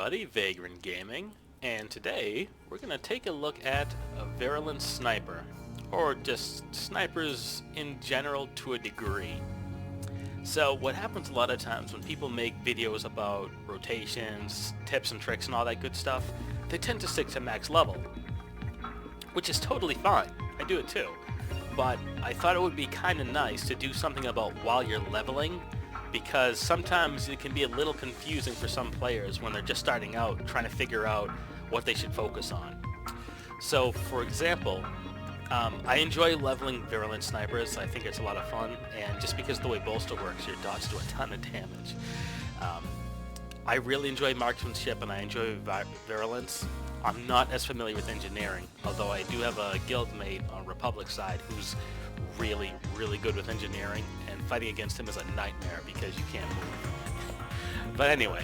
everybody, Vagrant Gaming, and today we're going to take a look at a Virulence Sniper, or just snipers in general to a degree. So what happens a lot of times when people make videos about rotations, tips and tricks and all that good stuff, they tend to stick to max level, which is totally fine. I do it too. But I thought it would be kind of nice to do something about while you're leveling, because sometimes it can be a little confusing for some players when they're just starting out trying to figure out what they should focus on. So for example, I enjoy leveling Virulence Snipers. I think it's a lot of fun, and just because of the way bolster works, your dots do a ton of damage. I really enjoy marksmanship and I enjoy Virulence. I'm not as familiar with engineering, although I do have a guildmate on Republic side who's really good with engineering, and fighting against him is a nightmare because you can't move. But anyway,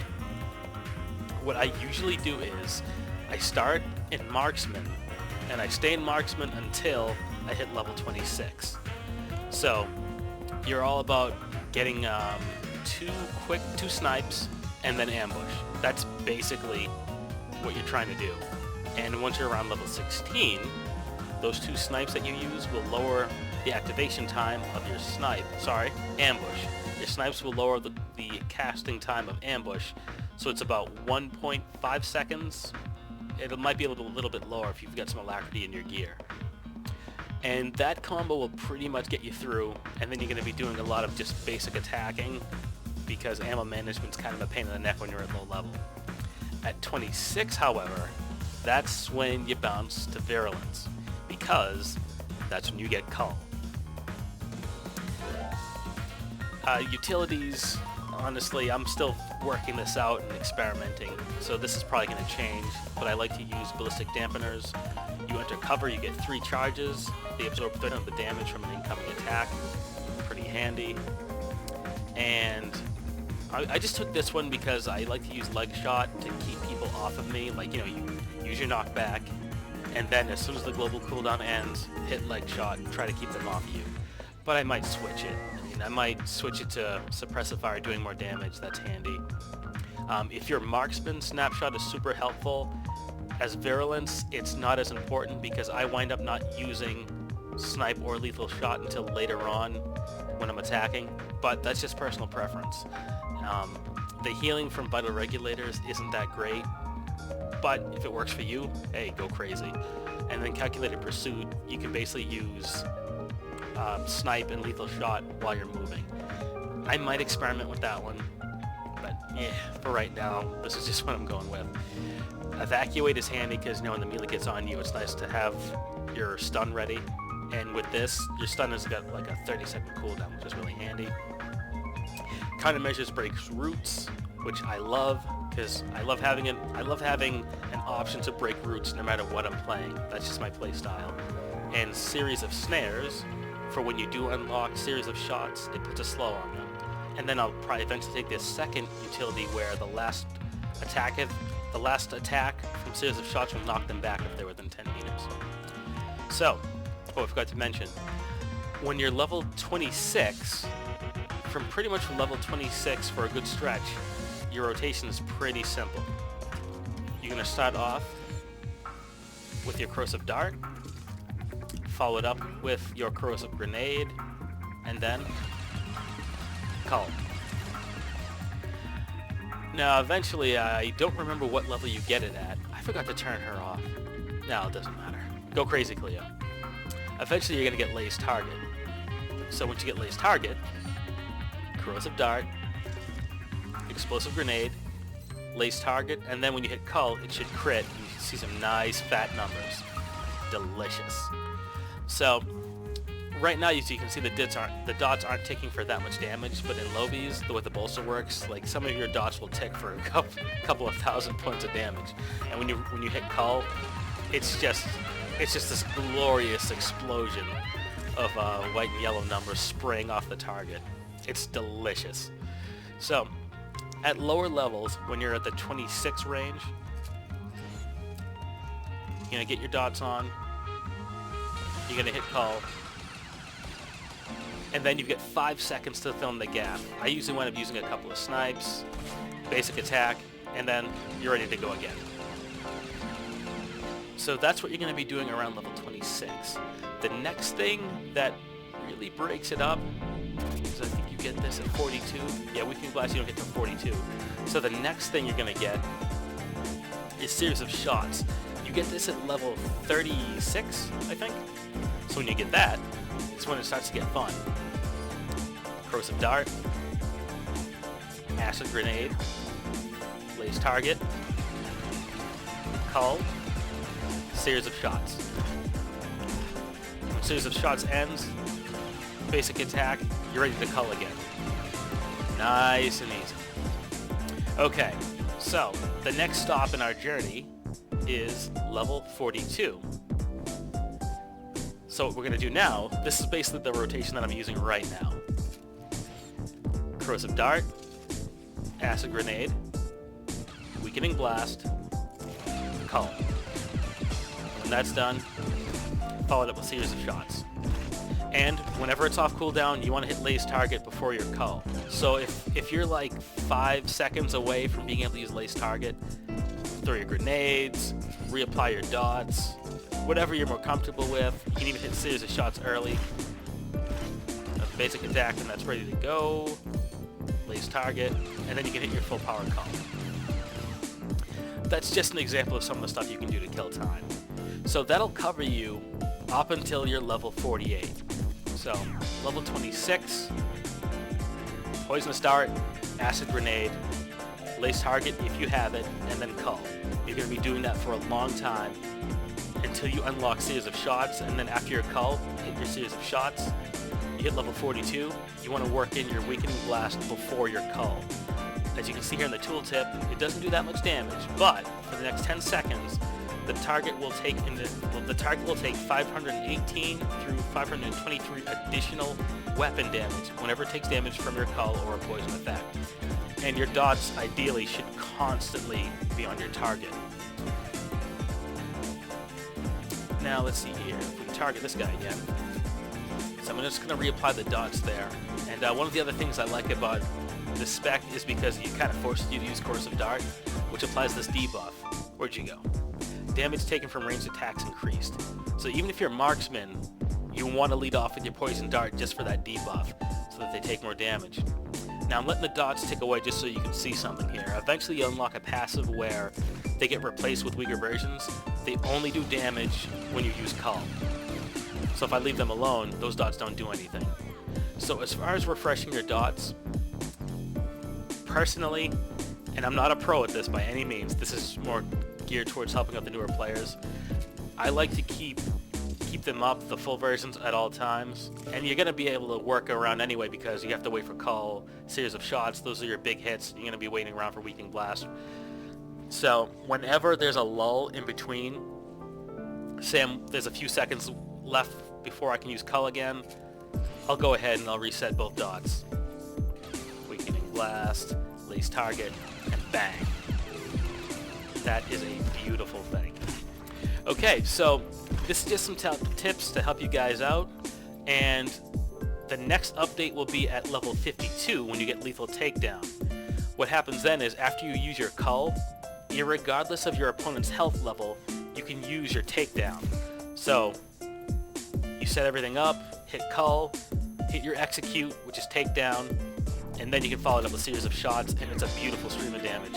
what I usually do is I start in Marksman and I stay in Marksman until I hit level 26. So you're all about getting two snipes and then ambush. That's basically what you're trying to do. And once you're around level 16, those two snipes that you use will lower the activation time of your ambush. Your snipes will lower the casting time of ambush, so it's about 1.5 seconds. It might be a little bit lower if you've got some alacrity in your gear. And that combo will pretty much get you through, and then you're going to be doing a lot of just basic attacking, because ammo management's kind of a pain in the neck when you're at low level. At 26, however, that's when you bounce to Virulence, because that's when you get Cull. Utilities, honestly, I'm still working this out and experimenting, so this is probably going to change, but I like to use ballistic dampeners. You enter cover, you get 3 charges, they absorb 30% of the damage from an incoming attack, pretty handy. And I just took this one because I like to use leg shot to keep people off of me. Like, you use your knockback, and then as soon as the global cooldown ends, hit leg shot and try to keep them off you. But I might switch it. I might switch it to suppressive fire, doing more damage. That's handy. If your marksman, snapshot is super helpful. As Virulence, it's not as important because I wind up not using snipe or lethal shot until later on when I'm attacking, but that's just personal preference. The healing from vital regulators isn't that great, but if it works for you, hey, go crazy. And then calculated pursuit, you can basically use snipe and lethal shot while you're moving. I might experiment with that one, but for right now, this is just what I'm going with. Evacuate is handy because when the melee gets on you, it's nice to have your stun ready. And with this, your stun has got like a 30-second cooldown, which is really handy. Countermeasures breaks roots, which I love because I love having an option to break roots no matter what I'm playing. That's just my play style. And series of snares, for when you do unlock series of shots, it puts a slow on them. And then I'll probably eventually take this second utility where the last attack from series of shots will knock them back if they're within 10 meters. So, I forgot to mention, when you're level 26, from pretty much level 26 for a good stretch, your rotation is pretty simple. You're going to start off with your corrosive dart, follow it up with your corrosive grenade, and then Cull. Now eventually, I don't remember what level you get it at. I forgot to turn her off. No, it doesn't matter. Go crazy, Cleo. Eventually you're going to get Lace Target. So once you get Lace Target, corrosive dart, explosive grenade, Lace Target, and then when you hit Cull, it should crit, and you see some nice fat numbers. Delicious. So right now, as you can see, the dots aren't ticking for that much damage, but in lobbies, the way the bolster works, like some of your dots will tick for a couple of thousand points of damage. And when you hit Cull, it's just this glorious explosion of white and yellow numbers spraying off the target. It's delicious. So at lower levels, when you're at the 26 range, you're gonna get your dots on. You're gonna hit Cull, and then you get 5 seconds to fill in the gap. I usually wind up using a couple of snipes, basic attack, and then you're ready to go again. So that's what you're going to be doing around level 26. The next thing that really breaks it up, because I think you get this at 42. Yeah, Weakening Blast you don't get to 42. So the next thing you're going to get is Series of Shots. You get this at level 36, I think. So when you get that, it's when it starts to get fun. Corrosive Dart, Acid Grenade, Blaze Target, Cull, Series of Shots. When Series of Shots ends, basic attack, you're ready to cull again. Nice and easy. Okay, so the next stop in our journey is level 42. So what we're going to do now, this is basically the rotation that I'm using right now. Corrosive Dart, Acid Grenade, Weakening Blast, Cull. When that's done, follow it up with Series of Shots. And whenever it's off cooldown, you want to hit Laze Target before your Cull. So if you're like 5 seconds away from being able to use Laze Target, throw your grenades, reapply your dots, whatever you're more comfortable with. You can even hit Series of Shots early. A basic attack, and that's ready to go. Laze Target, and then you can hit your full power Cull. That's just an example of some of the stuff you can do to kill time. So that'll cover you up until you're level 48. So, level 26, Poisonous Dart, Acid Grenade, Laze Target if you have it, and then Cull. You're going to be doing that for a long time until you unlock Series of Shots, and then after your Cull, hit your Series of Shots. You hit level 42, you want to work in your Weakening Blast before your Cull. As you can see here in the tooltip, it doesn't do that much damage, but for the next 10 seconds, the target will take 518 through 523 additional weapon damage whenever it takes damage from your Cull or a poison effect. And your dots ideally should constantly be on your target. Now let's see here, if we can target this guy again. So I'm just going to reapply the dots there. And one of the other things I like about this spec is because it kind of forces you to use Corrosive Dart, which applies this debuff. Where'd you go? Damage taken from ranged attacks increased. So even if you're a marksman, you want to lead off with your Poison Dart just for that debuff, so that they take more damage. Now I'm letting the dots tick away just so you can see something here. Eventually you unlock a passive where they get replaced with weaker versions. They only do damage when you use Cull. So if I leave them alone, those dots don't do anything. So as far as refreshing your dots, personally, and I'm not a pro at this by any means, this is more geared towards helping out the newer players, I like to keep them up, the full versions, at all times. And you're going to be able to work around anyway because you have to wait for Cull, Series of Shots, those are your big hits, you're going to be waiting around for Weakening Blast. So whenever there's a lull in between, say there's a few seconds left before I can use Cull again, I'll go ahead and I'll reset both dots. Weakening Blast, Laze Target, and bang. That is a beautiful thing. Okay, so this is just some tips to help you guys out, and the next update will be at level 52 when you get Lethal Takedown. What happens then is after you use your Cull, irregardless of your opponent's health level, you can use your Takedown. So you set everything up, hit Cull, hit your Execute, which is Takedown, and then you can follow it up with a Series of Shots, and it's a beautiful stream of damage.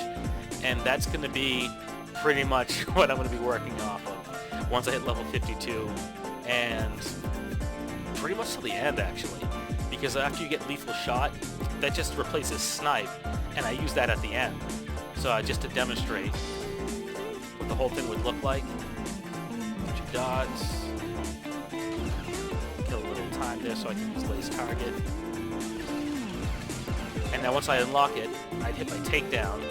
And that's going to be pretty much what I'm going to be working off of once I hit level 52, and pretty much till the end actually, because after you get Lethal Shot, that just replaces Snipe, and I use that at the end. So just to demonstrate what the whole thing would look like, put your dots, kill a little time there so I can use Laze Target, and now once I unlock it, I'd hit my Takedown,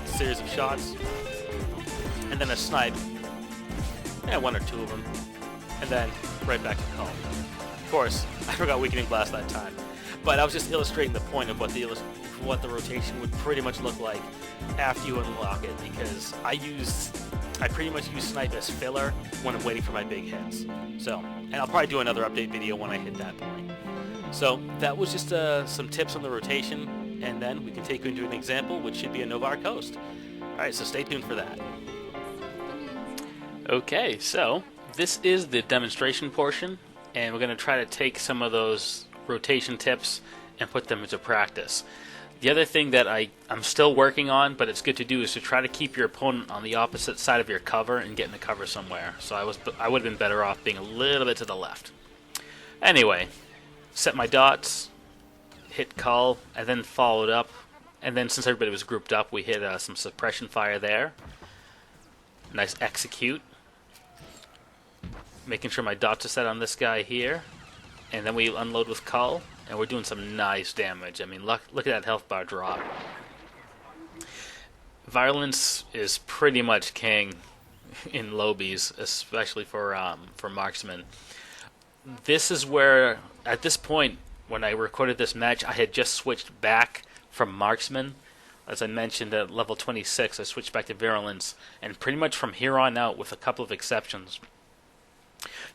Series of Shots, and then a Snipe, one or two of them, and then right back to Cull. Of course, I forgot Weakening Blast that time, but I was just illustrating the point of what the rotation would pretty much look like after you unlock it, because I pretty much use Snipe as filler when I'm waiting for my big hits. So, and I'll probably do another update video when I hit that point. So that was just some tips on the rotation. and then we can take you into an example, which should be a Novare Coast. Alright, so stay tuned for that. Okay, so this is the demonstration portion, and we're going to try to take some of those rotation tips and put them into practice. The other thing that I'm still working on, but it's good to do, is to try to keep your opponent on the opposite side of your cover and get in the cover somewhere. So I would have been better off being a little bit to the left. Anyway, set my dots, hit cull, and then followed up. And then since everybody was grouped up, we hit some suppression fire there. Nice execute. Making sure my dots are set on this guy here. And then we unload with cull. And we're doing some nice damage. I mean, look at that health bar drop. Virulence is pretty much king in lobbies, especially for marksmen. This is where, at this point, when I recorded this match, I had just switched back from marksman. As I mentioned, at level 26, I switched back to Virulence, and pretty much from here on out, with a couple of exceptions,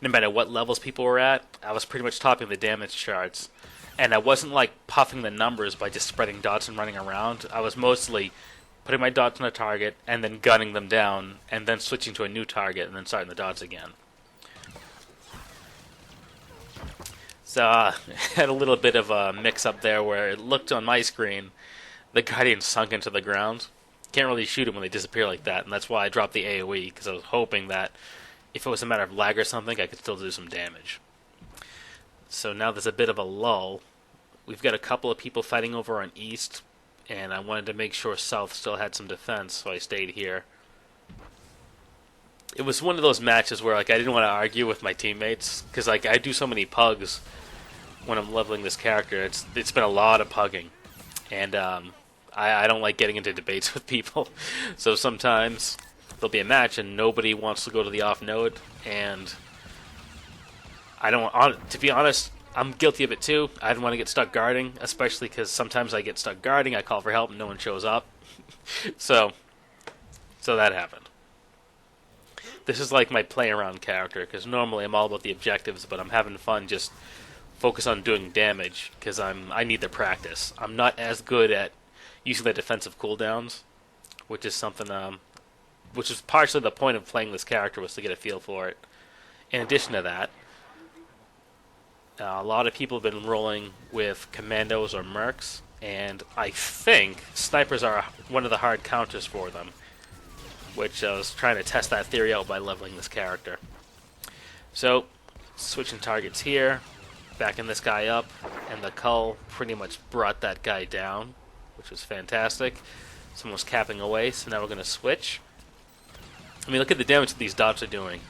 no matter what levels people were at, I was pretty much topping the damage charts. And I wasn't like puffing the numbers by just spreading dots and running around. I was mostly putting my dots on a target and then gunning them down and then switching to a new target and then starting the dots again. So I had a little bit of a mix-up there where it looked on my screen, the Guardian sunk into the ground. Can't really shoot him when they disappear like that, and that's why I dropped the AoE, because I was hoping that if it was a matter of lag or something, I could still do some damage. So now there's a bit of a lull. We've got a couple of people fighting over on east, and I wanted to make sure south still had some defense, so I stayed here. It was one of those matches where like I didn't want to argue with my teammates, because like I do so many pugs when I'm leveling this character. It's been a lot of pugging, and I don't like getting into debates with people. So sometimes there'll be a match and nobody wants to go to the off node, and I don't. To be honest, I'm guilty of it too. I don't want to get stuck guarding, especially because sometimes I get stuck guarding. I call for help and no one shows up. so that happened. This is like my play around character, because normally I'm all about the objectives, but I'm having fun just focus on doing damage because I need the practice. I'm not as good at using the defensive cooldowns, which is something which is partially the point of playing this character, was to get a feel for it. In addition to that, a lot of people have been rolling with commandos or mercs, and I think snipers are one of the hard counters for them, which I was trying to test that theory out by leveling this character. So, switching targets here, backing this guy up, and the cull pretty much brought that guy down, which was fantastic. Someone was capping away, so now we're going to switch. I mean, look at the damage that these dots are doing.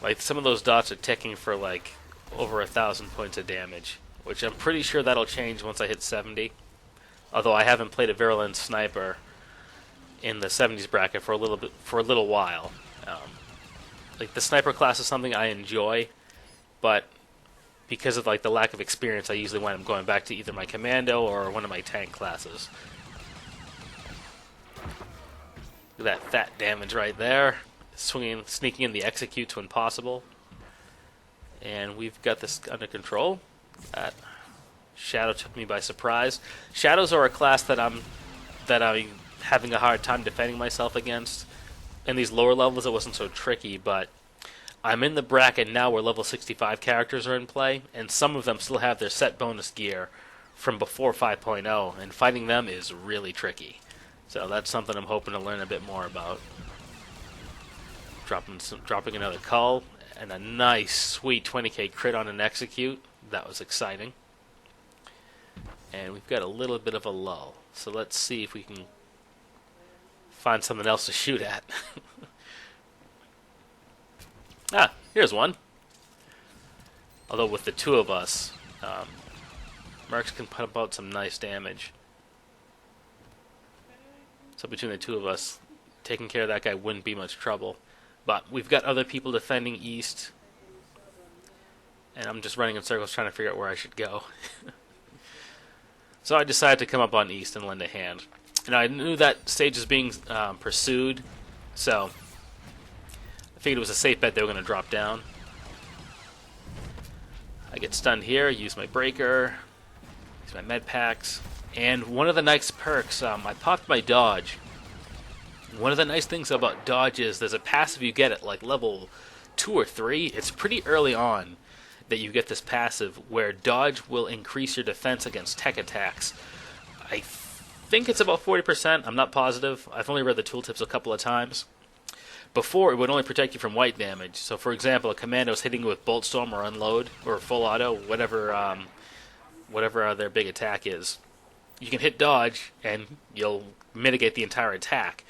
Like, some of those dots are ticking for like over 1,000 points of damage, which I'm pretty sure that'll change once I hit 70. Although I haven't played a Virulence Sniper in the 70s bracket for a little while. Like the sniper class is something I enjoy, but because of like the lack of experience, I usually wind up going back to either my commando or one of my tank classes. Look at that fat damage right there. Sneaking in the execute to impossible. And we've got this under control. That Shadow took me by surprise. Shadows are a class that I'm having a hard time defending myself against. In these lower levels it wasn't so tricky, but I'm in the bracket now where level 65 characters are in play, and some of them still have their set bonus gear from before 5.0, and fighting them is really tricky. So that's something I'm hoping to learn a bit more about. Dropping another cull, and a nice, sweet 20k crit on an execute. That was exciting. And we've got a little bit of a lull. So let's see if we can find something else to shoot at. Ah, here's one. Although with the two of us, mercs can put about some nice damage. So between the two of us, taking care of that guy wouldn't be much trouble. But we've got other people defending east, and I'm just running in circles trying to figure out where I should go. So I decided to come up on east and lend a hand. And I knew that stage was being pursued, so I figured it was a safe bet they were going to drop down. I get stunned here, use my breaker, use my med packs, And one of the nice perks, I popped my dodge. One of the nice things about dodge is there's a passive you get at like level 2 or 3. It's pretty early on that you get this passive where dodge will increase your defense against tech attacks. I think it's about 40%. I'm not positive. I've only read the tooltips a couple of times. Before, it would only protect you from white damage. So, for example, a commando is hitting you with Bolt Storm or Unload or Full Auto, whatever their big attack is. You can hit dodge, and you'll mitigate the entire attack.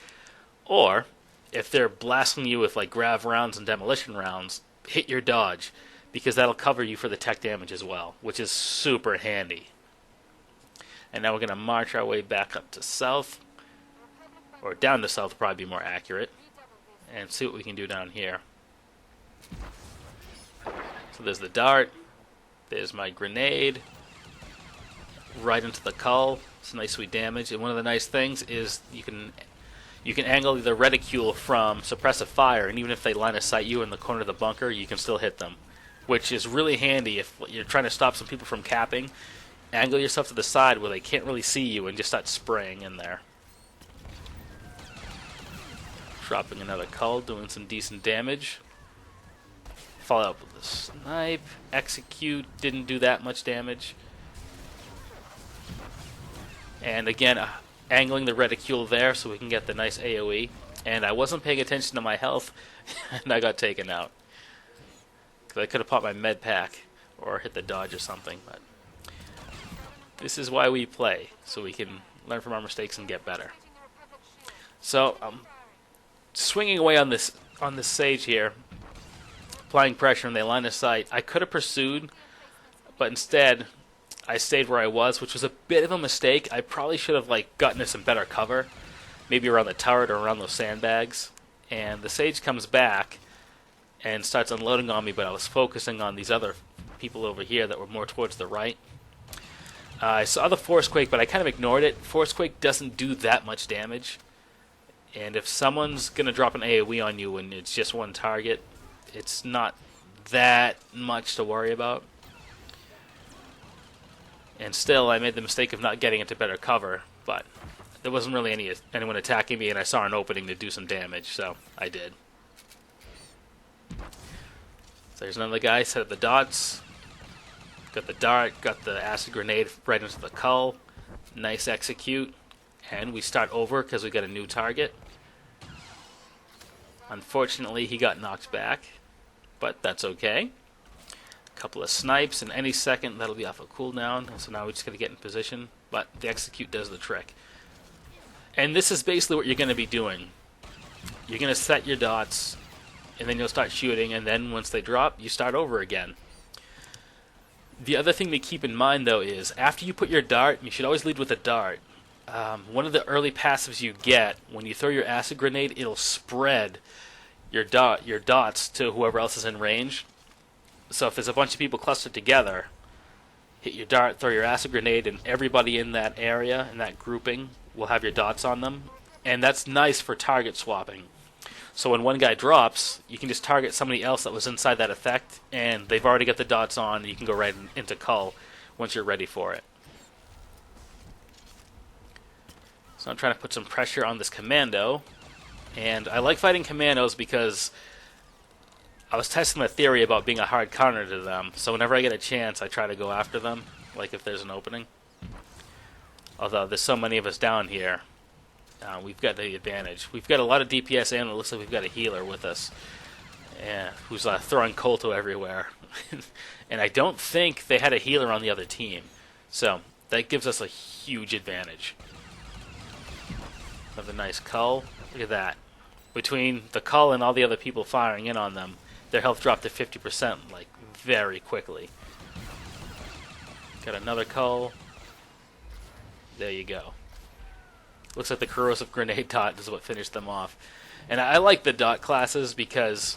Or, if they're blasting you with like grav rounds and demolition rounds, hit your dodge, because that'll cover you for the tech damage as well, which is super handy. And now we're going to march our way back up to south, or down to south would probably be more accurate, and see what we can do down here. So there's the dart, there's my grenade, right into the cull. It's nice sweet damage, and one of the nice things is you can angle the reticule from suppressive fire, and even if they line of sight you in the corner of the bunker, you can still hit them, which is really handy if you're trying to stop some people from capping. Angle yourself to the side where they can't really see you and just start spraying in there. Dropping another cull, doing some decent damage. Follow up with a snipe. Execute, didn't do that much damage. And again, angling the reticule there so we can get the nice AoE. And I wasn't paying attention to my health, and I got taken out. Because I could have popped my med pack or hit the dodge or something. But this is why we play, so we can learn from our mistakes and get better. So swinging away on this sage here, applying pressure in the line of sight. I could have pursued, but instead I stayed where I was, which was a bit of a mistake. I probably should have gotten to some better cover, maybe around the turret or around those sandbags. And the sage comes back and starts unloading on me, but I was focusing on these other people over here that were more towards the right. I saw the Forcequake, but I kind of ignored it. Forcequake doesn't do that much damage. And if someone's going to drop an AoE on you when it's just one target, it's not that much to worry about. And still, I made the mistake of not getting into better cover, but there wasn't really anyone attacking me, and I saw an opening to do some damage, so I did. So there's another guy, set up the dots. Got the dart, got the acid grenade right into the cull. Nice execute. And we start over because we got a new target. Unfortunately, he got knocked back, but that's okay. A couple of snipes, and any second that'll be off a cooldown. So now we just got to get in position, but the execute does the trick. And this is basically what you're going to be doing. You're going to set your dots, and then you'll start shooting, and then once they drop, you start over again. The other thing to keep in mind, though, is after you put your dart, you should always lead with a dart. One of the early passives you get, when you throw your acid grenade, it'll spread your dots to whoever else is in range. So if there's a bunch of people clustered together, hit your dart, throw your acid grenade, and everybody in that area, in that grouping, will have your dots on them. And that's nice for target swapping. So when one guy drops, you can just target somebody else that was inside that effect, and they've already got the dots on, and you can go right into cull once you're ready for it. So I'm trying to put some pressure on this commando, and I like fighting commandos because I was testing the theory about being a hard counter to them, so whenever I get a chance I try to go after them, like if there's an opening. Although there's so many of us down here, we've got the advantage. We've got a lot of DPS and it looks like we've got a healer with us, who's throwing Colto everywhere. And I don't think they had a healer on the other team, so that gives us a huge advantage. Another nice cull. Look at that. Between the cull and all the other people firing in on them, their health dropped to 50%, very quickly. Got another cull. There you go. Looks like the corrosive grenade dot is what finished them off. And I like the dot classes because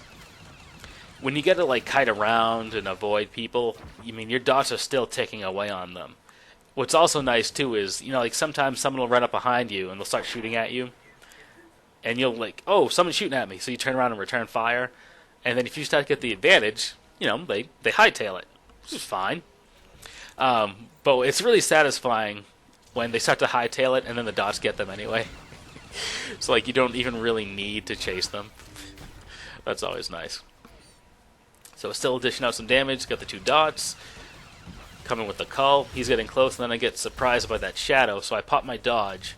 when you get to kite around and avoid people, your dots are still ticking away on them. What's also nice too is, sometimes someone will run up behind you and they'll start shooting at you. And you'll oh, someone's shooting at me, so you turn around and return fire. And then if you start to get the advantage, they hightail it, which is fine. But it's really satisfying when they start to hightail it, and then the dots get them anyway. So like you don't even really need to chase them. That's always nice. So still dishing out some damage. Got the 2 dots. Coming with the cull. He's getting close, and then I get surprised by that shadow, so I pop my dodge.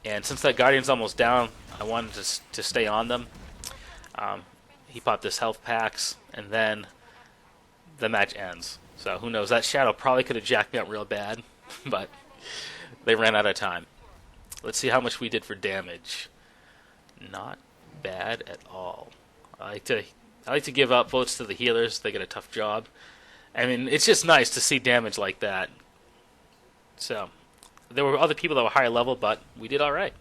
And since that Guardian's almost down, I wanted to stay on them. He popped his health packs, and then the match ends. So who knows? That shadow probably could have jacked me up real bad, but they ran out of time. Let's see how much we did for damage. Not bad at all. I like to give up votes to the healers. They get a tough job. I mean, it's just nice to see damage like that. So there were other people that were higher level, but we did all right.